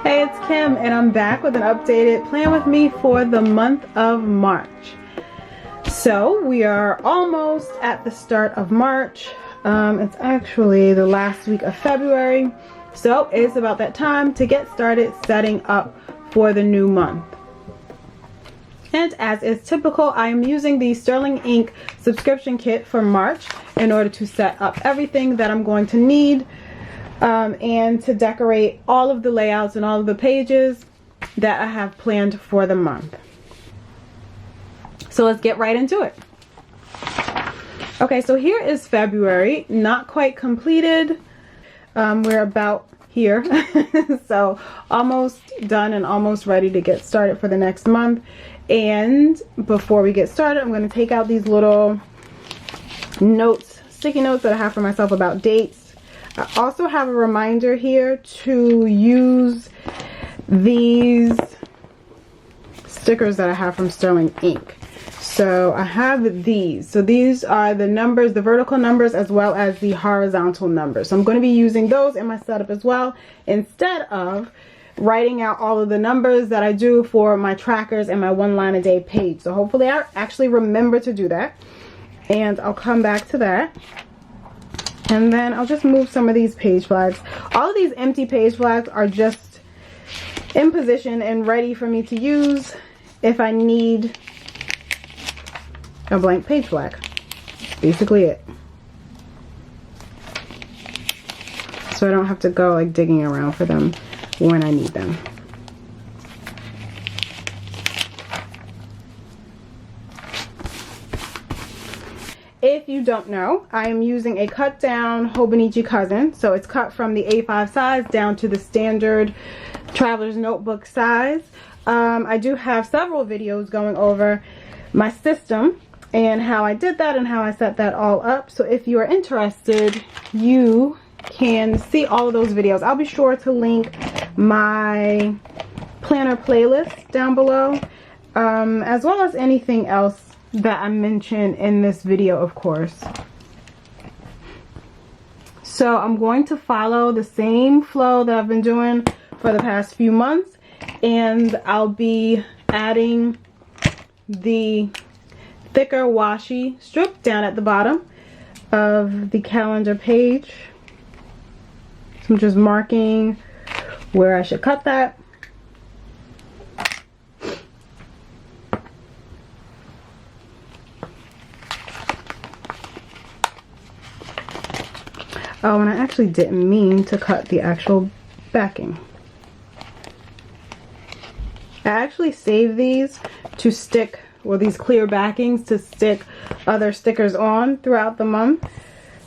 Hey, it's Kim and I'm back with an updated plan with me for the month of March. So we are almost at the start of March. It's actually the last week of February. So it's about that time to get started setting up for the new month. And as is typical, I am using the Sterling Ink subscription kit for March in order to set up everything that I'm going to need and to decorate all of the layouts and all of the pages that I have planned for the month. So let's get right into it. Okay, so here is February, not quite completed. We're about here. So almost done and almost ready to get started for the next month. And before we get started, I'm going to take out these little notes, sticky notes that I have for myself about dates. I also have a reminder here to use these stickers that I have from Sterling Ink. So I have these. So these are the numbers, the vertical numbers, as well as the horizontal numbers. So I'm going to be using those in my setup as well, instead of writing out all of the numbers that I do for my trackers and my one line a day page. So hopefully I actually remember to do that. And I'll come back to that. And then I'll just move some of these page flags. All of these empty page flags are just in position and ready for me to use if I need a blank page flag. That's basically it. So I don't have to go like digging around for them when I need them. If you don't know, I am using a cut down Hobonichi cousin. So it's cut from the A5 size down to the standard traveler's notebook size. I do have several videos going over my system and how I did that and how I set that all up. So if you are interested, you can see all of those videos. I'll be sure to link my planner playlist down below, as well as anything else that I mentioned in this video, of course. So I'm going to follow the same flow that I've been doing for the past few months, and I'll be adding the thicker washi strip down at the bottom of the calendar page. So I'm just marking where I should cut that. Oh, and I actually didn't mean to cut the actual backing. I actually saved these to stick, well, these clear backings to stick other stickers on throughout the month.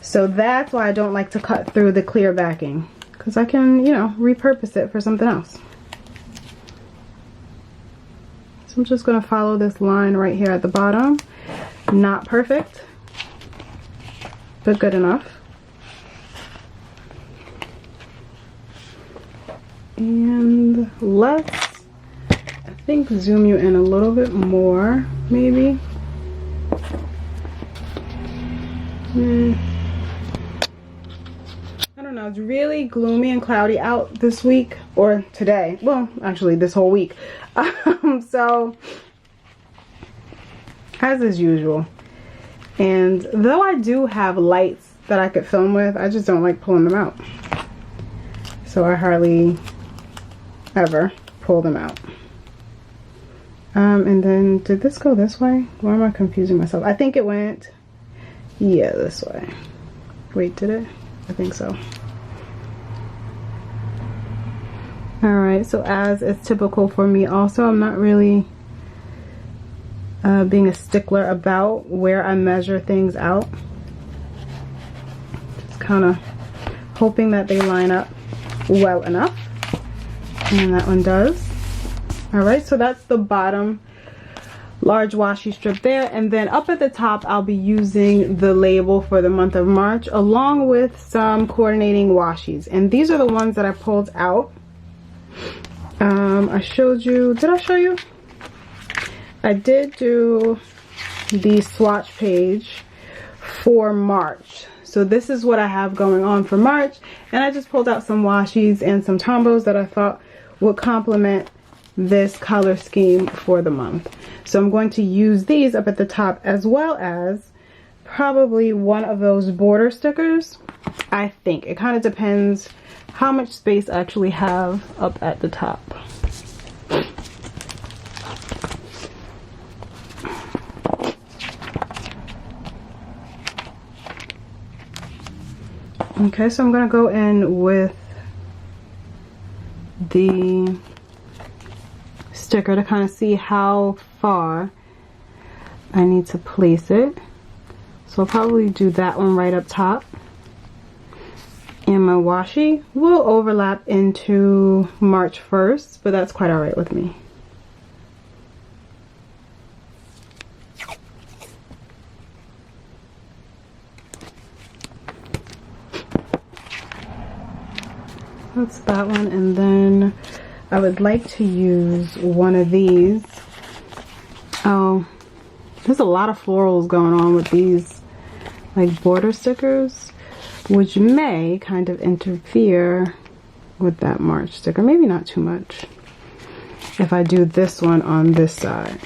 So that's why I don't like to cut through the clear backing, because I can, you know, repurpose it for something else. So I'm just going to follow this line right here at the bottom. Not perfect, but good enough. And let's, I think, zoom you in a little bit more, maybe. I don't know, it's really gloomy and cloudy out this week, or today. Well, actually this whole week. So, as is usual. And though I do have lights that I could film with, I just don't like pulling them out. So I hardly ever pull them out. And then, did this go this way? Why am I confusing myself? I think it went, yeah, this way. Wait, did it? I think so. Alright, so as is typical for me also, I'm not really being a stickler about where I measure things out. Just kind of hoping that they line up well enough. And that one does. Alright, so that's the bottom large washi strip there. And then up at the top, I'll be using the label for the month of March, along with some coordinating washis. And these are the ones that I pulled out. I showed you, did I show you? I did do the swatch page for March. So this is what I have going on for March. And I just pulled out some washis and some tombos that I thought would complement this color scheme for the month. So I'm going to use these up at the top, as well as probably one of those border stickers. I think it kind of depends how much space I actually have up at the top. Okay, so I'm going to go in with the sticker to kind of see how far I need to place it. So I'll probably do that one right up top. And my washi will overlap into March 1st, but that's quite alright with me. That's that one, and then I would like to use one of these. Oh, there's a lot of florals going on with these like border stickers, which may kind of interfere with that March sticker. Maybe not too much if I do this one on this side.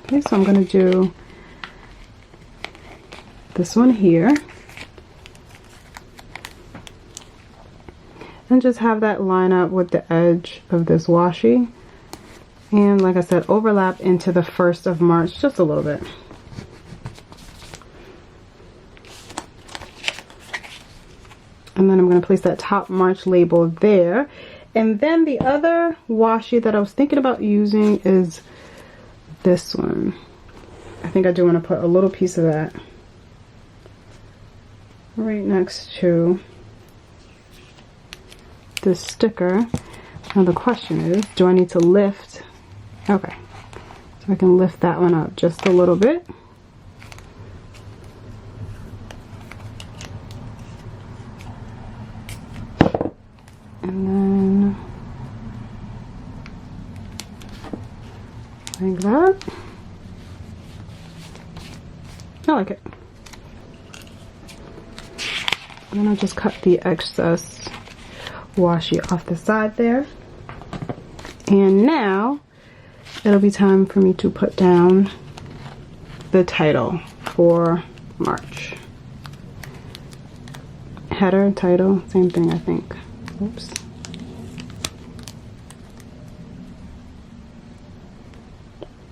Okay, so I'm going to do this one here. And just have that line up with the edge of this washi. And like I said, overlap into the 1st of March just a little bit. And then I'm going to place that top March label there. And then the other washi that I was thinking about using is this one. I think I do want to put a little piece of that right next to this sticker. Now the question is, do I need to lift? Okay, so I can lift that one up just a little bit. And then like that. I like it. And then I'll just cut the excess washi off the side there. And now it'll be time for me to put down the title for March. Header, title, same thing, I think. Oops.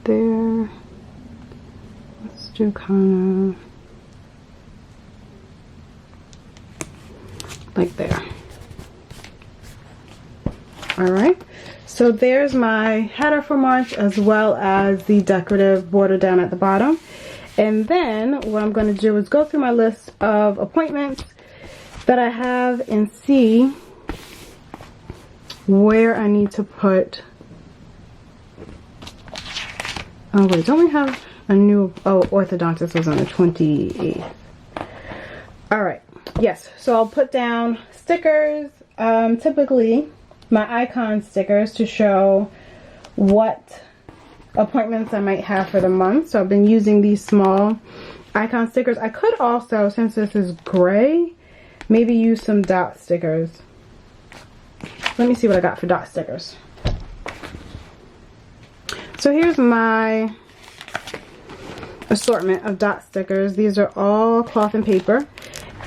There. Let's do kind of like there. Alright, so there's my header for March, as well as the decorative border down at the bottom. And then what I'm going to do is go through my list of appointments that I have and see where I need to put. Oh wait, don't we have a new, oh, orthodontist was on the 28th. Alright, yes, so I'll put down stickers, typically my icon stickers to show what appointments I might have for the month. So I've been using these small icon stickers. I could also, since this is gray, maybe use some dot stickers. Let me see what I got for dot stickers. So here's my assortment of dot stickers. These are all cloth and paper,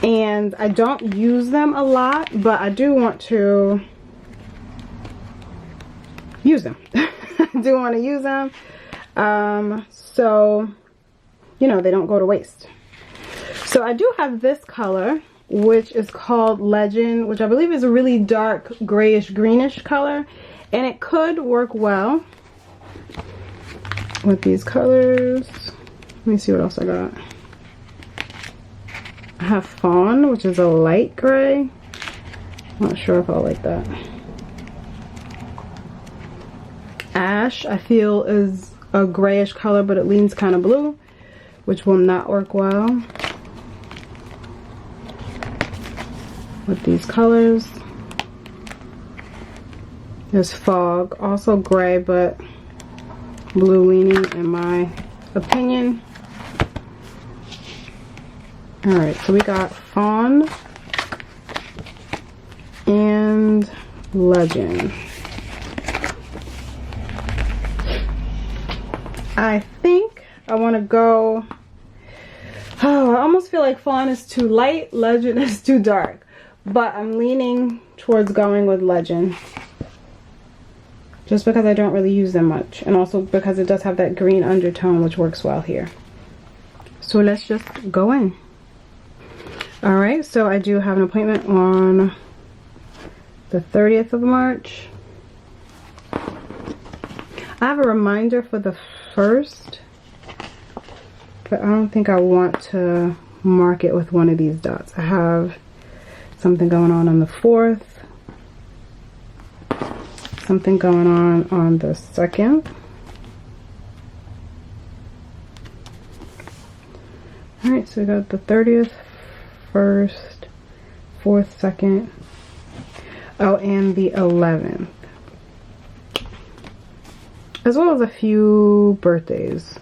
and I don't use them a lot, but I do want to use them. I do want to use them, so you know they don't go to waste. So I do have this color, which is called Legend, which I believe is a really dark grayish greenish color, and it could work well with these colors. Let me see what else I got. I have Fawn, which is a light gray. Not sure if I'll like that. Ash, I feel, is a grayish color, but it leans kind of blue, which will not work well with these colors. There's Fog, also gray, but blue leaning in my opinion. Alright, so we got Fawn and Legend. I think I want to go, oh, I almost feel like Fawn is too light, Legend is too dark, but I'm leaning towards going with Legend just because I don't really use them much, and also because it does have that green undertone which works well here. So let's just go in. Alright, so I do have an appointment on the 30th of March. I have a reminder for the 1st, but I don't think I want to mark it with one of these dots. I have something going on the 4th, something going on the 2nd. Alright, so we got the 30th, 1st, 4th, 2nd, oh, and the 11th. As well as a few birthdays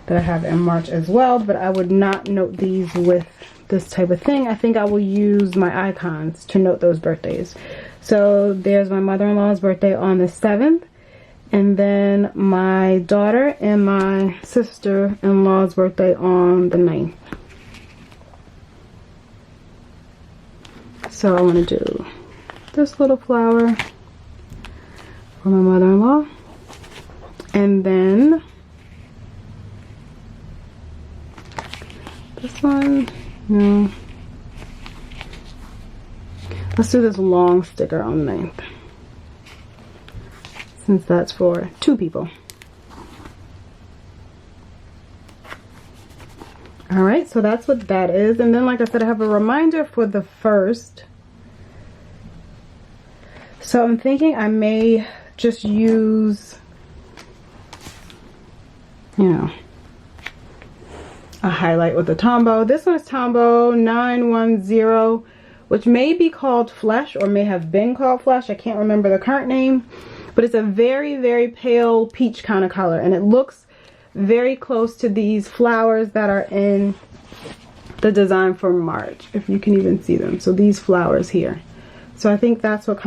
that I have in March as well, but I would not note these with this type of thing. I think I will use my icons to note those birthdays. So there's my mother-in-law's birthday on the 7th, and then my daughter and my sister-in-law's birthday on the 9th. So I want to do this little flower for my mother-in-law. And then this one, no. Let's do this long sticker on the 9th, since that's for 2 people. Alright, so that's what that is. And then, like I said, I have a reminder for the 1st. So I'm thinking I may just use, you know, a highlight with a Tombow. This one is Tombow 910, which may be called Flesh or may have been called Flesh. I can't remember the current name, but it's a very, very pale peach kind of color, and it looks very close to these flowers that are in the design for March, if you can even see them. So these flowers here. So I think that's what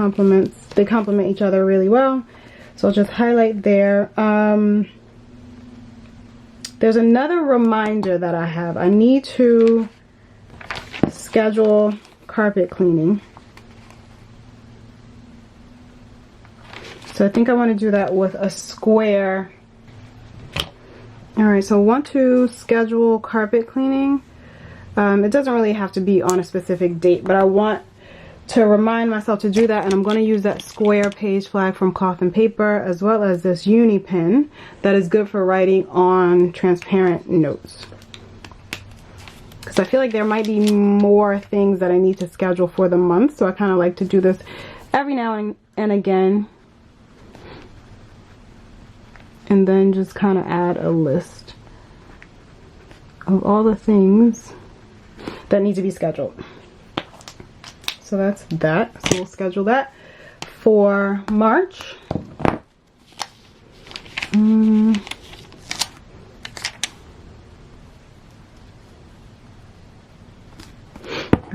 they complement each other really well. So I'll just highlight there. There's another reminder that I have. I need to schedule carpet cleaning. So I think I want to do that with a square. Alright, so I want to schedule carpet cleaning. It doesn't really have to be on a specific date, but I want to remind myself to do that, and I'm going to use that square page flag from Cloth and Paper, as well as this uni pen that is good for writing on transparent notes, because I feel like there might be more things that I need to schedule for the month. So I kind of like to do this every now and again, and then just kind of add a list of all the things that need to be scheduled. So that's that. So we'll schedule that for March.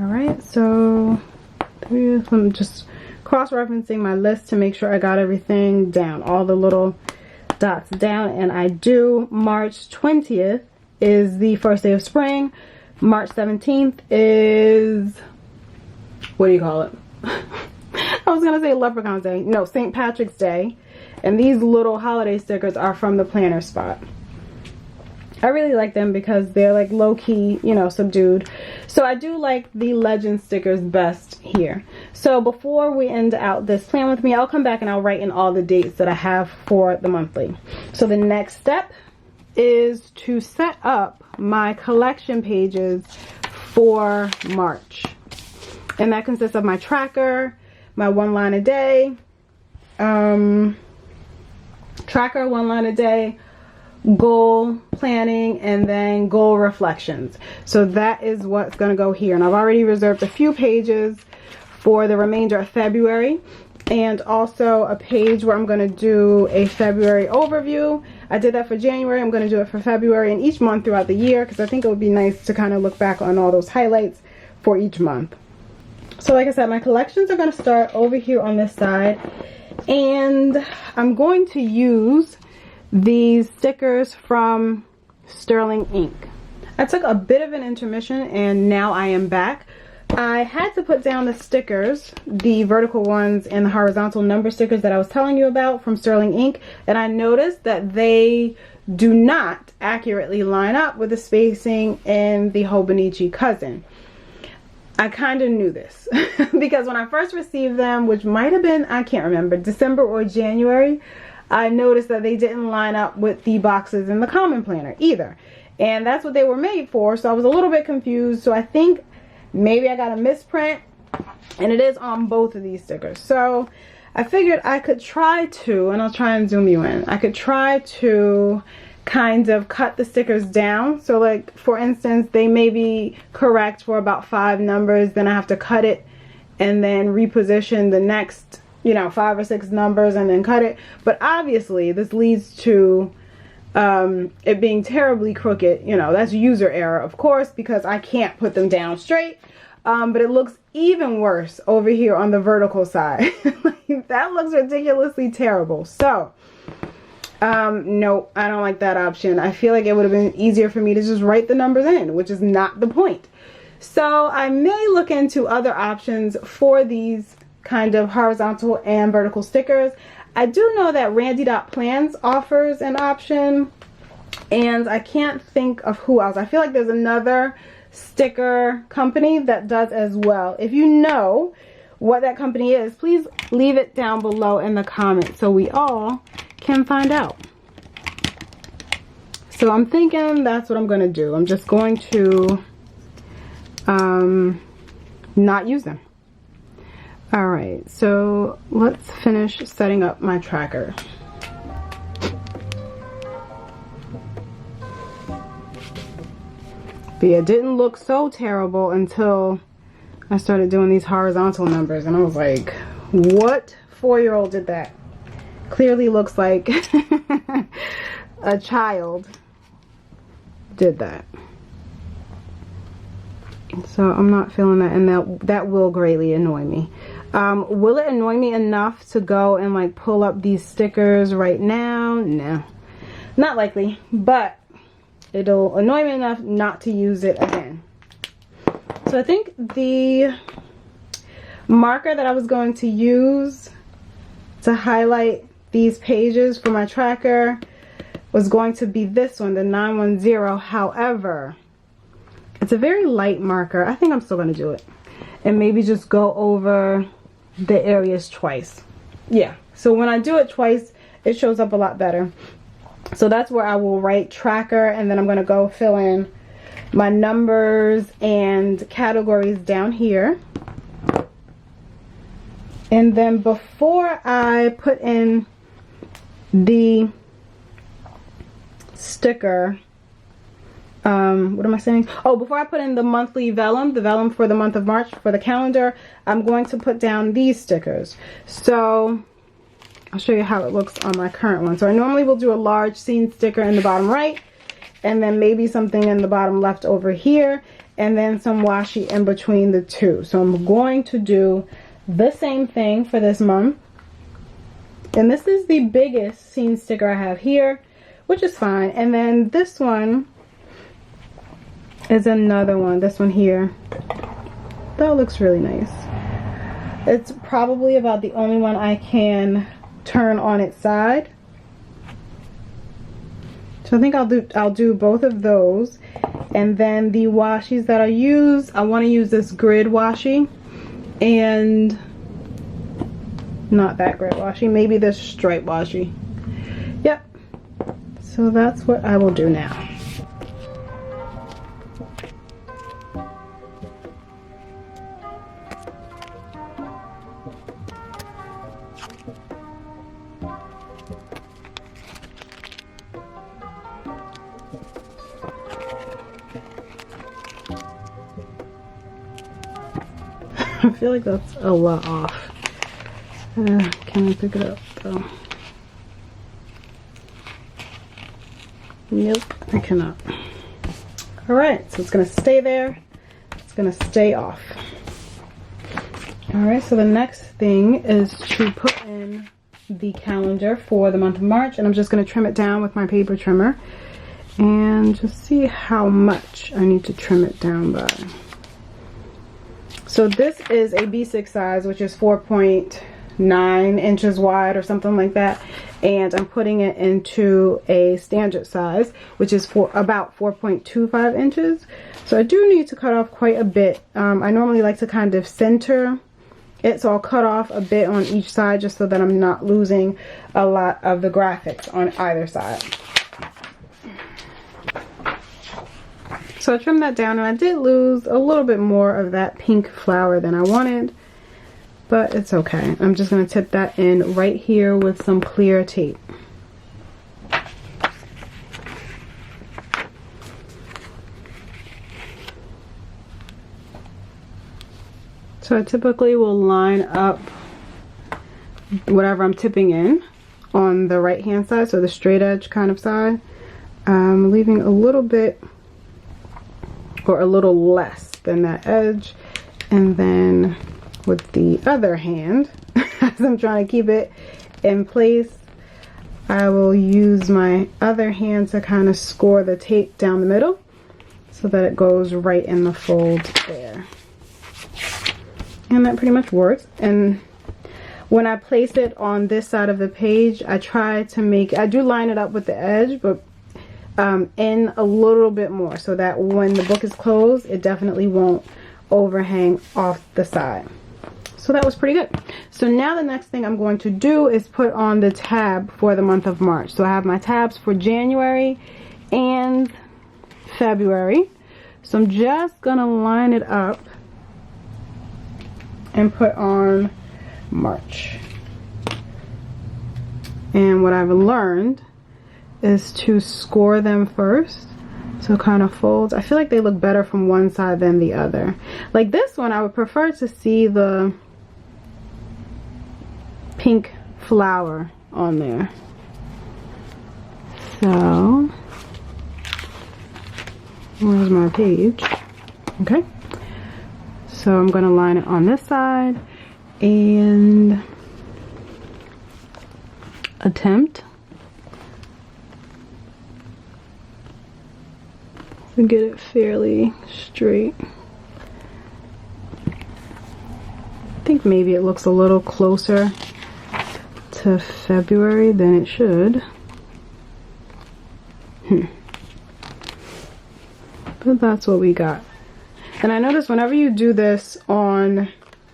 Alright, so I'm just cross-referencing my list to make sure I got everything down, all the little dots down, and I do. March 20th is the first day of spring. March 17th is, what do you call it? I was gonna say Leprechaun's Day. No, St. Patrick's Day. And these little holiday stickers are from the Planner Spot. I really like them because they're like low-key, you know, subdued. So I do like the Legend stickers best here. So before we end out this plan with me, I'll come back and I'll write in all the dates that I have for the monthly. So the next step is to set up my collection pages for March. And that consists of my tracker, my 1 line a day, tracker, 1 line a day, goal planning, and then goal reflections. So that is what's going to go here. And I've already reserved a few pages for the remainder of February, and also a page where I'm going to do a February overview. I did that for January. I'm going to do it for February and each month throughout the year, because I think it would be nice to kind of look back on all those highlights for each month. So like I said, my collections are going to start over here on this side, and I'm going to use these stickers from Sterling Ink. I took a bit of an intermission and now I am back. I had to put down the stickers, the vertical ones and the horizontal number stickers that I was telling you about from Sterling Ink, and I noticed that they do not accurately line up with the spacing in the Hobonichi Cousin. I kind of knew this because when I first received them, which might have been, I can't remember, December or January, I noticed that they didn't line up with the boxes in the Common Planner either. And that's what they were made for, so I was a little bit confused. So I think maybe I got a misprint, and it is on both of these stickers. So I figured I could try to, and I'll try and zoom you in, I could try to kind of cut the stickers down. So like, for instance, they may be correct for about 5 numbers, then I have to cut it and then reposition the next, you know, 5 or 6 numbers and then cut it. But obviously this leads to it being terribly crooked. You know, that's user error, of course, because I can't put them down straight. But it looks even worse over here on the vertical side. That looks ridiculously terrible. So no, I don't like that option. I feel like it would have been easier for me to just write the numbers in, which is not the point. So I may look into other options for these kind of horizontal and vertical stickers. I do know that Randy.Plans offers an option, and I can't think of who else. I feel like there's another sticker company that does as well. If you know what that company is, please leave it down below in the comments so we all can find out. So I'm thinking that's what I'm going to do. I'm just going to not use them. Alright, so let's finish setting up my tracker. But it didn't look so terrible until I started doing these horizontal numbers, and I was like, what 4-year-old did that? Clearly looks like a child did that. So I'm not feeling that, and that will greatly annoy me. Will it annoy me enough to go and like pull up these stickers right now? No, not likely, but it'll annoy me enough not to use it again. So I think the marker that I was going to use to highlight these pages for my tracker was going to be this one, the 910. However, it's a very light marker. I think I'm still going to do it and maybe just go over the areas twice. Yeah, so when I do it twice, it shows up a lot better. So that's where I will write tracker, and then I'm going to go fill in my numbers and categories down here. And then before I put in the sticker, what am I saying? Oh, before I put in the monthly vellum, the vellum for the month of March for the calendar, I'm going to put down these stickers. So I'll show you how it looks on my current one. So I normally will do a large scene sticker in the bottom right, and then maybe something in the bottom left over here, and then some washi in between the two. So I'm going to do the same thing for this month. And this is the biggest scene sticker I have here, which is fine. And then this one is another one, this one here. That looks really nice. It's probably about the only one I can turn on its side. So I think I'll do both of those. And then the washis that I use, I want to use this grid washi, and not that grid washi, maybe this stripe washi. Yep. So that's what I will do now. I feel like that's a lot off. Can I pick it up though? Nope, I cannot. Alright, so it's going to stay there. It's going to stay off. Alright, so the next thing is to put in the calendar for the month of March, and I'm just going to trim it down with my paper trimmer and just see how much I need to trim it down by. So this is a B6 size, which is 4.9 inches wide or something like that, and I'm putting it into a standard size, which is for about 4.25 inches. So I do need to cut off quite a bit. I normally like to kind of center it, so I'll cut off a bit on each side just so that I'm not losing a lot of the graphics on either side. So I trimmed that down, and I did lose a little bit more of that pink flower than I wanted, but it's okay. I'm just going to tip that in right here with some clear tape. So I typically will line up whatever I'm tipping in on the right hand side, so the straight edge kind of side, leaving a little bit or a little less than that edge, and then with the other hand, as I'm trying to keep it in place, I will use my other hand to kind of score the tape down the middle so that it goes right in the fold there. And that pretty much works. And when I place it on this side of the page, I try to make, I do line it up with the edge, but in a little bit more so that when the book is closed, it definitely won't overhang off the side. So that was pretty good. So now the next thing I'm going to do is put on the tab for the month of March. So I have my tabs for January and February. So I'm just gonna line it up and put on March. And what I've learned is to score them first, so kind of folds. I feel like they look better from one side than the other. Like this one, I would prefer to see the pink flower on there. So where's my page? Okay, so I'm gonna line it on this side and attempt to get it fairly straight. I think maybe it looks a little closer to February than it should. But that's what we got. And I notice whenever you do this on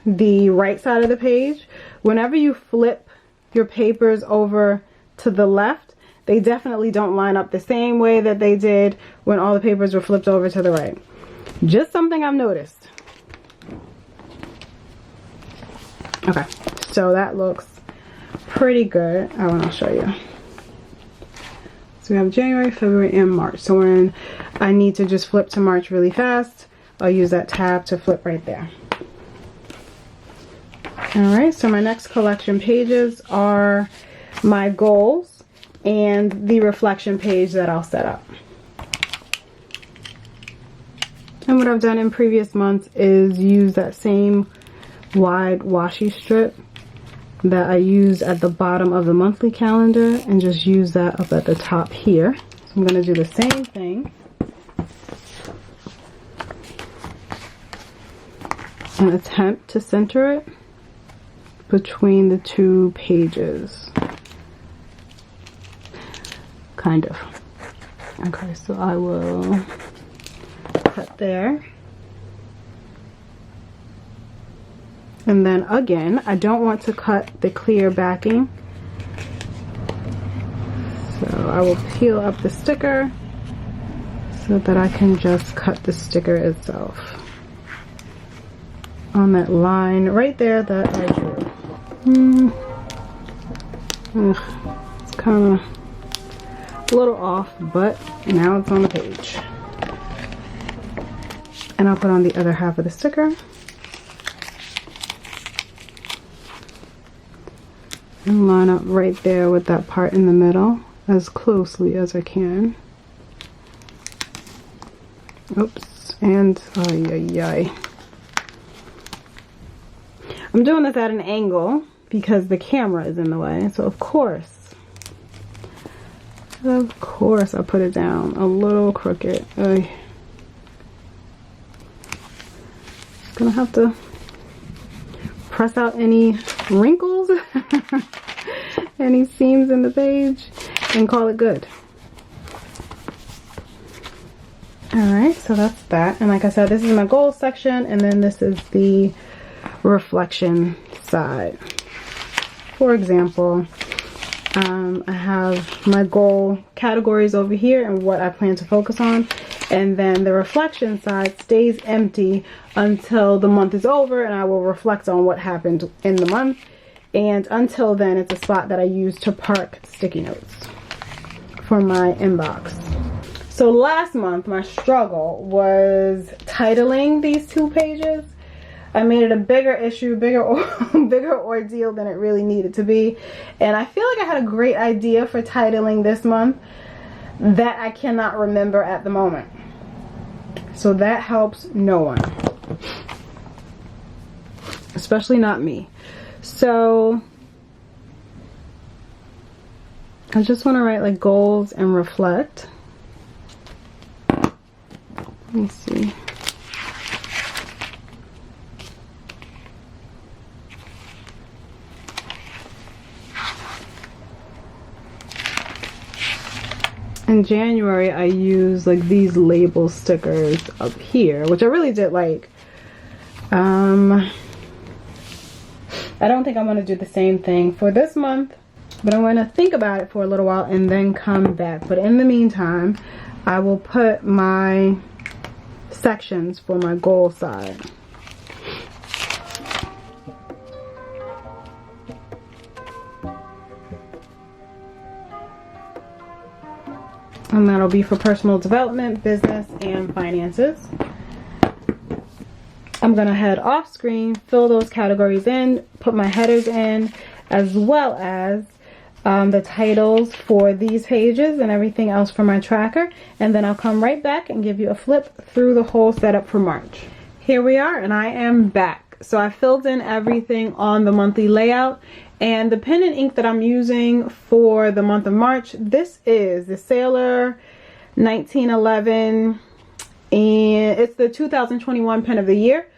the right side of the page, whenever you flip your papers over to the left, they definitely don't line up the same way that they did when all the papers were flipped over to the right. Just something I've noticed. Okay, so that looks pretty good. Oh, and I'll show you. So we have January, February, and March. So when I need to just flip to March really fast, I'll use that tab to flip right there. Alright, so my next collection pages are my goals and the reflection page that I'll set up. And what I've done in previous months is use that same wide washi strip that I use at the bottom of the monthly calendar and just use that up at the top here. So I'm going to do the same thing and attempt to center it between the two pages. Kind of. Okay, so I will cut there. And then again, I don't want to cut the clear backing. So I will peel up the sticker so that I can just cut the sticker itself on that line right there that I drew. It's kind of a little off, but now it's on the page. And I'll put on the other half of the sticker. And line up right there with that part in the middle as closely as I can. Oops, and ay. I'm doing this at an angle because the camera is in the way. So of course I put it down a little crooked. Just gonna have to press out any wrinkles, any seams in the page, and call it good. Alright, so that's that. And like I said, this is my goals section, and then this is the reflection side. For example, I have my goal categories over here and what I plan to focus on, and then the reflection side stays empty until the month is over, and I will reflect on what happened in the month. And until then, it's a spot that I use to park sticky notes for my inbox. So last month, my struggle was titling these 2 pages. I made it a bigger issue, bigger ordeal than it really needed to be. And I feel like I had a great idea for titling this month that I cannot remember at the moment. So that helps no one. Especially not me. So I just want to write like goals and reflect. Let me see. In January, I used like these label stickers up here, which I really did like. I don't think I'm going to do the same thing for this month, but I'm going to think about it for a little while and then come back. But in the meantime, I will put my sections for my goal side. And that'll be for personal development, business, and finances. I'm going to head off screen, fill those categories in, put my headers in, as well as the titles for these pages and everything else for my tracker. And then I'll come right back and give you a flip through the whole setup for March. Here we are, and I am back. So I filled in everything on the monthly layout. And the pen and ink that I'm using for the month of March, this is the Sailor 1911, and it's the 2021 pen of the year.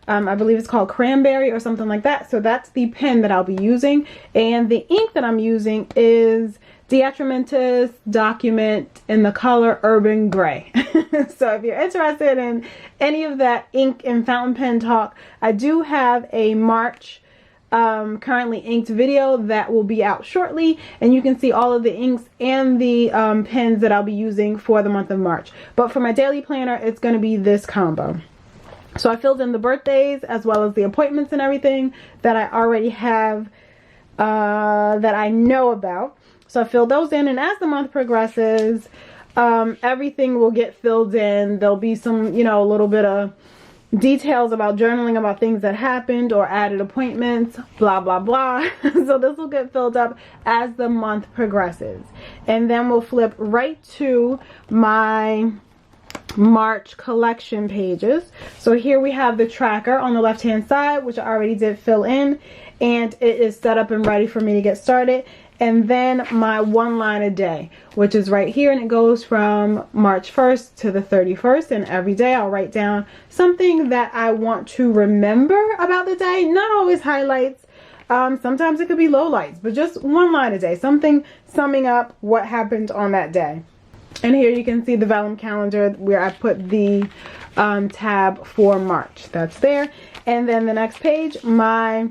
I believe it's called Cranberry or something like that. So that's the pen that I'll be using. And the ink that I'm using is Diatramentus Document in the color Urban Gray. So if you're interested in any of that ink and fountain pen talk, I do have a March currently inked video that will be out shortly, and you can see all of the inks and the pens that I'll be using for the month of March. But for my daily planner, it's going to be this combo. So I filled in the birthdays as well as the appointments and everything that I already have, that I know about. So I filled those in, and as the month progresses, everything will get filled in. There'll be some, you know, a little bit of details about journaling about things that happened or added appointments, blah blah blah. So this will get filled up as the month progresses, and then we'll flip right to my March collection pages. So here we have the tracker on the left hand side, which I already did fill in, and it is set up and ready for me to get started. And then my one line a day, which is right here, and it goes from March 1st to the 31st, and every day I'll write down something that I want to remember about the day. Not always highlights, sometimes it could be lowlights, but just one line a day, something summing up what happened on that day. And here you can see the vellum calendar where I put the tab for March. That's there. And then the next page, my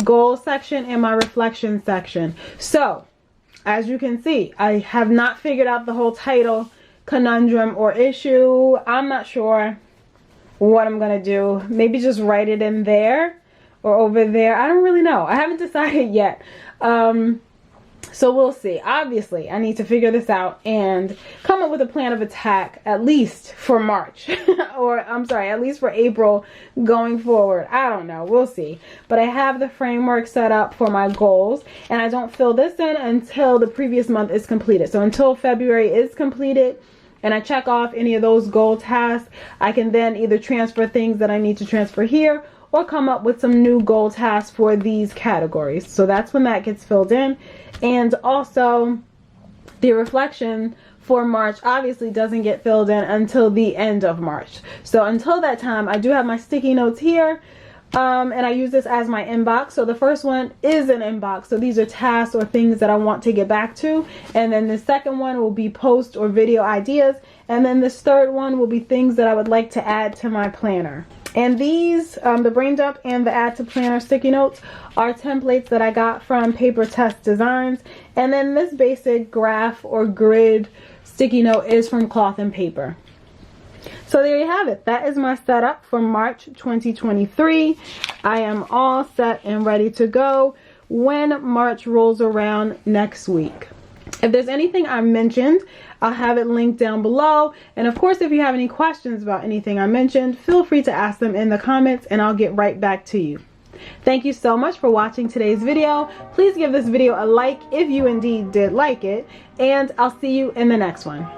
goal section and my reflection section. So as you can see, I have not figured out the whole title conundrum or issue. I'm not sure what I'm gonna do. Maybe just write it in there or over there. I don't really know. I haven't decided yet. So we'll see. Obviously, I need to figure this out and come up with a plan of attack, at least for March. Or, I'm sorry, at least for April going forward. I don't know. We'll see. But I have the framework set up for my goals, and I don't fill this in until the previous month is completed. So until February is completed, and I check off any of those goal tasks, I can then either transfer things that I need to transfer here, or come up with some new goal tasks for these categories. So that's when that gets filled in. And also the reflection for March obviously doesn't get filled in until the end of March. So until that time, I do have my sticky notes here. And I use this as my inbox. So the first one is an inbox. So these are tasks or things that I want to get back to. And then the second one will be post or video ideas. And then this third one will be things that I would like to add to my planner. And these, the brain dump and the add to planner sticky notes are templates that I got from Paper Test Designs. And then this basic graph or grid sticky note is from Cloth and Paper. So there you have it. That is my setup for March 2023. I am all set and ready to go when March rolls around next week. If there's anything I mentioned, I'll have it linked down below. And of course, if you have any questions about anything I mentioned, feel free to ask them in the comments and I'll get right back to you. Thank you so much for watching today's video. Please give this video a like if you indeed did like it, and I'll see you in the next one.